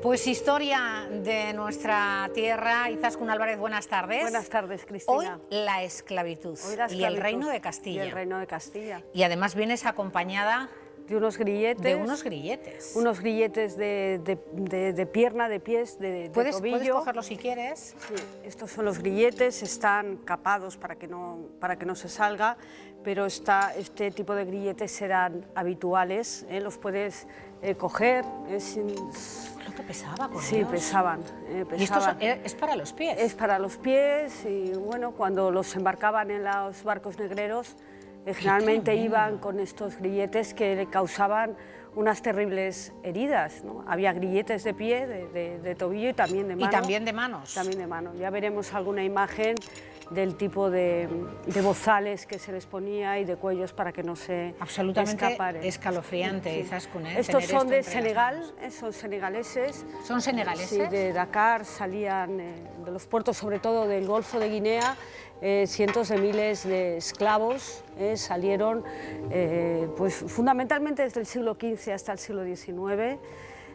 Pues historia de nuestra tierra. Izaskun Álvarez, buenas tardes. Buenas tardes, Cristina. Hoy la esclavitud, y el reino de Castilla. Y el reino de Castilla. Y además vienes acompañada de unos grilletes. De unos grilletes. Unos grilletes de pierna, de pies, de tobillo. Puedes cogerlo si quieres. Sí, estos son los grilletes, están capados para que no se salga, pero este tipo de grilletes serán habituales, los puedes coger. Lo que pesaba, por Sí, Dios. pesaban. ¿Y esto es para los pies? Es para los pies y bueno, cuando los embarcaban en los barcos negreros, generalmente iban con estos grilletes que le causaban unas terribles heridas, ¿no? Había grilletes de pie, de tobillo y también de mano. Y también de manos. También de mano. Ya veremos alguna imagen del tipo de bozales que se les ponía y de cuellos para que no se absolutamente escaparen. Escalofriante, sí. Izaskun, Estos son de Senegal, son senegaleses. ¿Son senegaleses? Sí, de Dakar salían, de los puertos sobre todo del Golfo de Guinea, cientos de miles de esclavos salieron pues, fundamentalmente desde el siglo XV hasta el siglo XIX.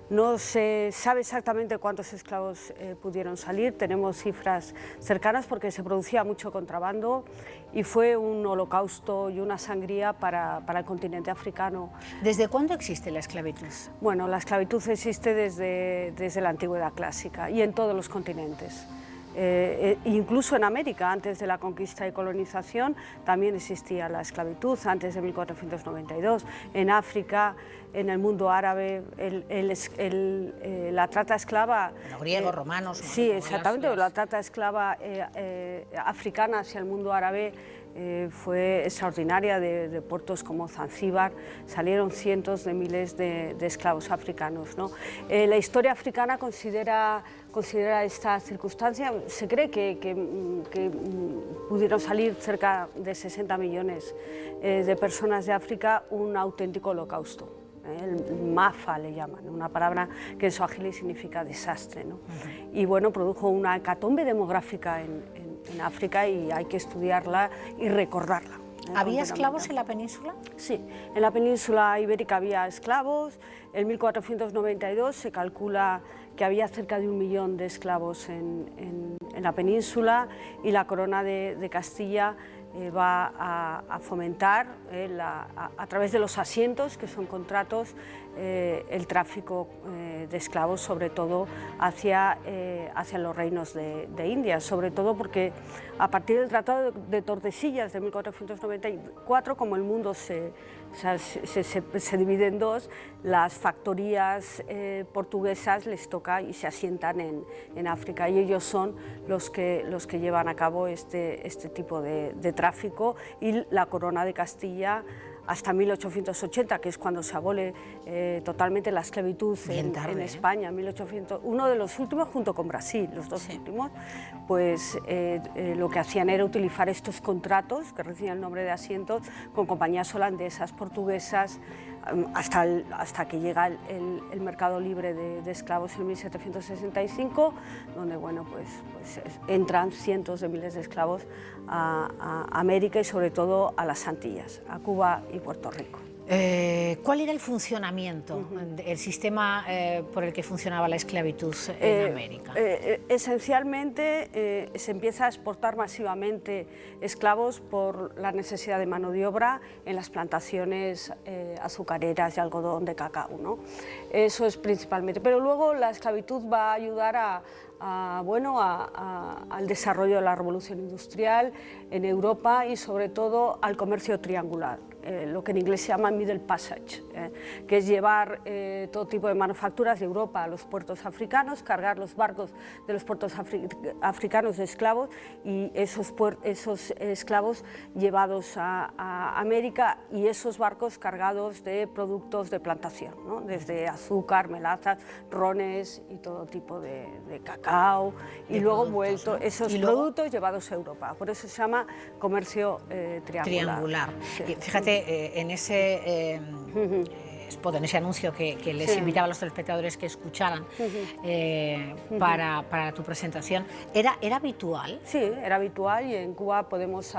No se sabe exactamente cuántos esclavos pudieron salir, tenemos cifras cercanas porque se producía mucho contrabando y fue un holocausto y una sangría para el continente africano. ¿Desde cuándo existe la esclavitud? Bueno, la esclavitud existe desde la antigüedad clásica y en todos los continentes. Incluso en América, antes de la conquista y colonización, también existía la esclavitud, antes de 1492. En África, en el mundo árabe, la trata esclava... Los griegos, romanos... Sí, exactamente, la trata esclava africana hacia el mundo árabe fue extraordinaria. De puertos como Zanzíbar salieron cientos de miles de esclavos africanos, ¿no? La historia africana considera esta circunstancia, se cree que pudieron salir cerca de 60 millones de personas de África, un auténtico holocausto. El Mafa le llaman, una palabra que en suajili significa desastre, ¿no? Y bueno, produjo una hecatombe demográfica en África y hay que estudiarla y recordarla. ¿Había esclavos en la península? Sí, en la península ibérica había esclavos. En 1492 se calcula que había cerca de 1 millón de esclavos en la península y la corona de Castilla va a fomentar a través de los asientos, que son contratos, el tráfico de esclavos, sobre todo hacia los reinos de India, sobre todo porque a partir del Tratado de Tordesillas de 1494, como el mundo se divide en dos, las factorías portuguesas les toca y se asientan en África, y ellos son los que llevan a cabo este tipo de tráfico, y la corona de Castilla hasta 1880, que es cuando se abole totalmente la esclavitud en España, 1800, uno de los últimos junto con Brasil, los dos últimos, pues lo que hacían era utilizar estos contratos, que reciben el nombre de asientos, con compañías holandesas, portuguesas, hasta que llega el mercado libre de esclavos en 1765, donde bueno, pues entran cientos de miles de esclavos a América y sobre todo a las Antillas, a Cuba y Puerto Rico. ¿Cuál era el funcionamiento, el sistema por el que funcionaba la esclavitud en América? Esencialmente se empieza a exportar masivamente esclavos por la necesidad de mano de obra en las plantaciones azucareras de algodón, de cacao, ¿no? Eso es principalmente, pero luego la esclavitud va a ayudar al desarrollo de la revolución industrial en Europa y sobre todo al comercio triangular, lo que en inglés se llama Middle Passage, que es llevar todo tipo de manufacturas de Europa a los puertos africanos, cargar los barcos de los puertos africanos de esclavos y esos esclavos llevados a América, y esos barcos cargados de productos de plantación, ¿no? Desde azúcar, melazas, rones y todo tipo de cacao, y luego vuelto, ¿no? Esos productos llevados a Europa. Por eso se llama comercio triangular. Sí. Fíjate, en ese spot, en ese anuncio que les invitaba a los telespectadores que escucharan para tu presentación, ¿era habitual? Sí, era habitual, y en Cuba podemos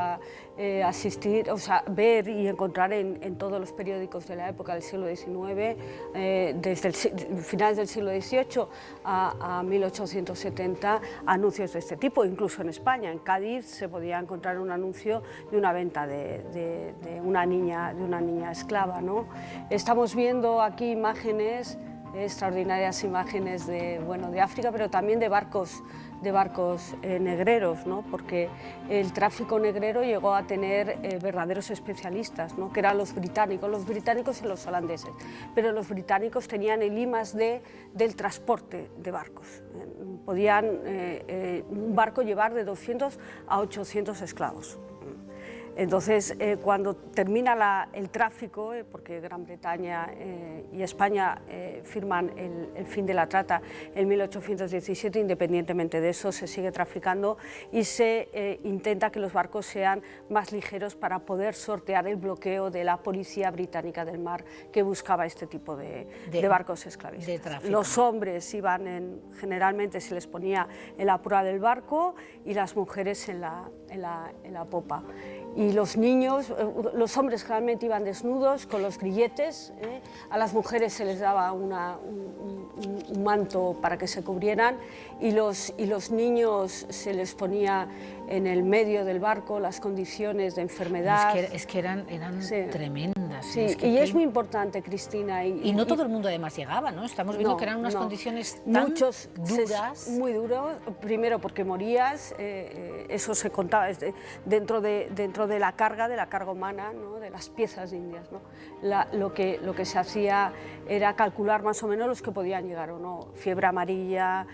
asistir, o sea, ver y encontrar en todos los periódicos de la época del siglo XIX, desde finales del siglo XVIII a 1870, anuncios de este tipo. Incluso en España, en Cádiz, se podía encontrar un anuncio de una venta de una niña esclava, ¿no? Estamos viendo aquí imágenes, extraordinarias imágenes de África, pero también de barcos negreros, ¿no? Porque el tráfico negrero llegó a tener verdaderos especialistas, ¿no? Que eran los británicos y los holandeses, pero los británicos tenían el I+D del transporte de barcos. Podían un barco llevar de 200 a 800 esclavos. Entonces, cuando termina el tráfico, porque Gran Bretaña y España firman el fin de la trata en 1817, independientemente de eso se sigue traficando y se intenta que los barcos sean más ligeros para poder sortear el bloqueo de la policía británica del mar que buscaba este tipo de barcos esclavistas. Los hombres iban generalmente se les ponía en la proa del barco y las mujeres en la popa. Y los niños, los hombres generalmente iban desnudos con los grilletes, a las mujeres se les daba un manto para que se cubrieran, y los niños se les ponía en el medio del barco las condiciones de enfermedad. Es que eran tremendas. Sí, es muy importante, Cristina. Y no todo el mundo además llegaba, ¿no? Estamos viendo que eran unas condiciones tan duras. Muy duros, primero porque morías, eso se contaba dentro de la carga humana, ¿no? De las piezas indias, ¿no? Lo que se hacía era calcular más o menos los que podían llegar o no. Fiebre amarilla,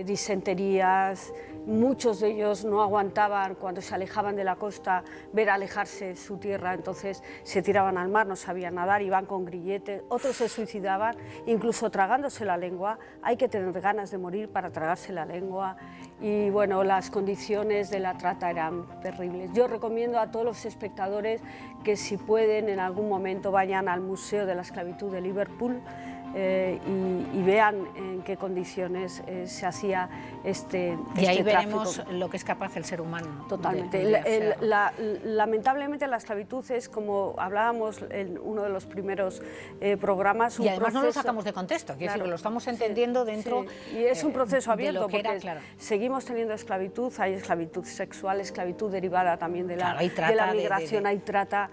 disenterías. Muchos de ellos no aguantaban cuando se alejaban de la costa ver alejarse su tierra, entonces se tiraban al mar, no sabían nadar, iban con grilletes, otros se suicidaban, incluso tragándose la lengua. Hay que tener ganas de morir para tragarse la lengua, y bueno, las condiciones de la trata eran terribles. Yo recomiendo a todos los espectadores que, si pueden, en algún momento vayan al Museo de la Esclavitud de Liverpool y vean en qué condiciones se hacía este tráfico. Y ahí veremos lo que es capaz el ser humano. Totalmente. Lamentablemente la esclavitud es, como hablábamos en uno de los primeros programas, y además no lo sacamos de contexto, quiero decir, lo estamos entendiendo dentro. Sí. Y es un proceso abierto, porque claro, seguimos teniendo esclavitud, hay esclavitud sexual, esclavitud derivada también de la migración, hay trata.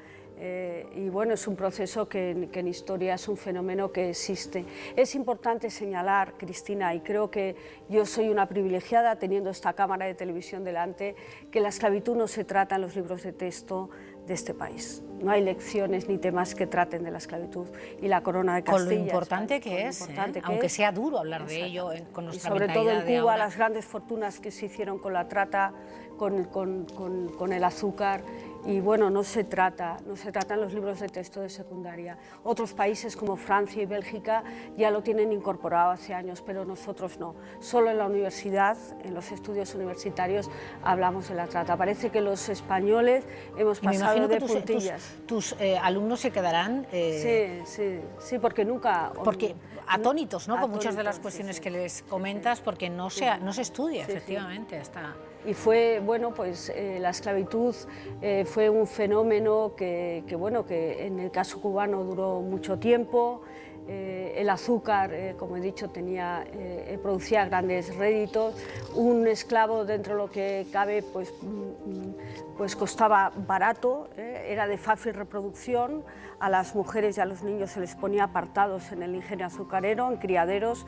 Y bueno, es un proceso que en historia es un fenómeno que existe. Es importante señalar, Cristina, y creo que yo soy una privilegiada teniendo esta cámara de televisión delante, que la esclavitud no se trata en los libros de texto de este país. No hay lecciones ni temas que traten de la esclavitud, y la corona de Castilla. Con lo importante que es, aunque sea duro hablar de ello con nuestra mentalidad. Sobre todo en Cuba, las grandes fortunas que se hicieron con la trata, con el azúcar. Y bueno, no se trata en los libros de texto de secundaria. Otros países como Francia y Bélgica ya lo tienen incorporado hace años, pero nosotros no. Solo en la universidad, en los estudios universitarios, hablamos de la trata. Parece que los españoles hemos pasado de puntillas. Tus alumnos se quedarán... Sí, porque nunca... Porque atónitos, ¿no? Con muchas de las cuestiones que les comentas, porque no se estudia, efectivamente, hasta... Y fue, bueno, pues la esclavitud fue un fenómeno que en el caso cubano duró mucho tiempo. El azúcar, como he dicho, producía grandes réditos. Un esclavo, dentro de lo que cabe, pues costaba barato, era de fácil reproducción. A las mujeres y a los niños se les ponía apartados en el ingenio azucarero, en criaderos,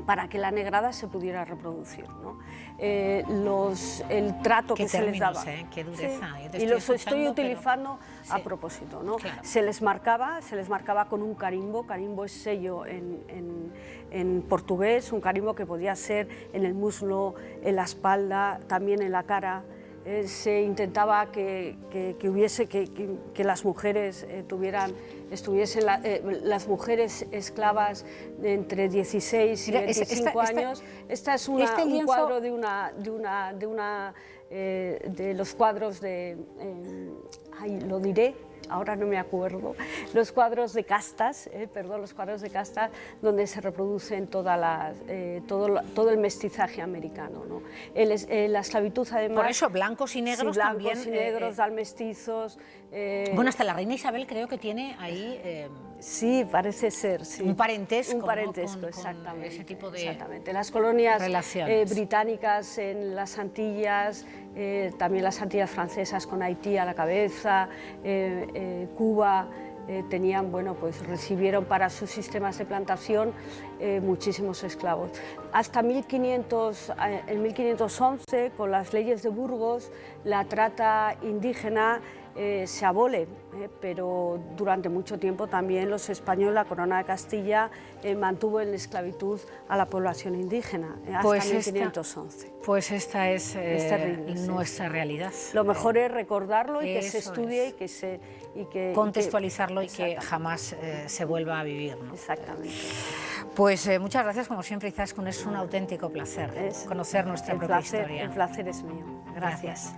para que la negrada se pudiera reproducir, ¿no? El trato que se les daba. Qué dureza. Y los estoy utilizando a propósito, ¿no? Claro. Se les marcaba con un carimbo. Carimbo es sello en portugués, un carimbo que podía ser en el muslo, en la espalda, también en la cara. Se intentaba que las mujeres estuviesen las mujeres esclavas de entre 16 y 25 años. Este es un cuadro de los cuadros de, lo diré, ahora no me acuerdo, los cuadros de castas, los cuadros de castas donde se reproducen todo el mestizaje americano, ¿no? La esclavitud, además... Por eso, blancos y negros sí, blancos también... y negros, mestizos... bueno, hasta la reina Isabel creo que tiene ahí... sí, parece ser, sí. Un parentesco, un parentesco, ¿no? exactamente, con ese tipo de exactamente. Las colonias británicas en las Antillas, también las Antillas francesas con Haití a la cabeza, Cuba, tenían, bueno, pues recibieron para sus sistemas de plantación muchísimos esclavos. Hasta en 1511, con las leyes de Burgos, la trata indígena se abole, pero durante mucho tiempo también los españoles, la Corona de Castilla, mantuvo en esclavitud a la población indígena hasta 1511. Pues esta es terrible, nuestra realidad. Lo mejor es recordarlo y que se Eso estudie es. y que contextualizarlo y que jamás se vuelva a vivir, ¿no? Exactamente. Pues muchas gracias, como siempre, Izaskun, es un auténtico placer conocer nuestra propia historia. El placer es mío. Gracias.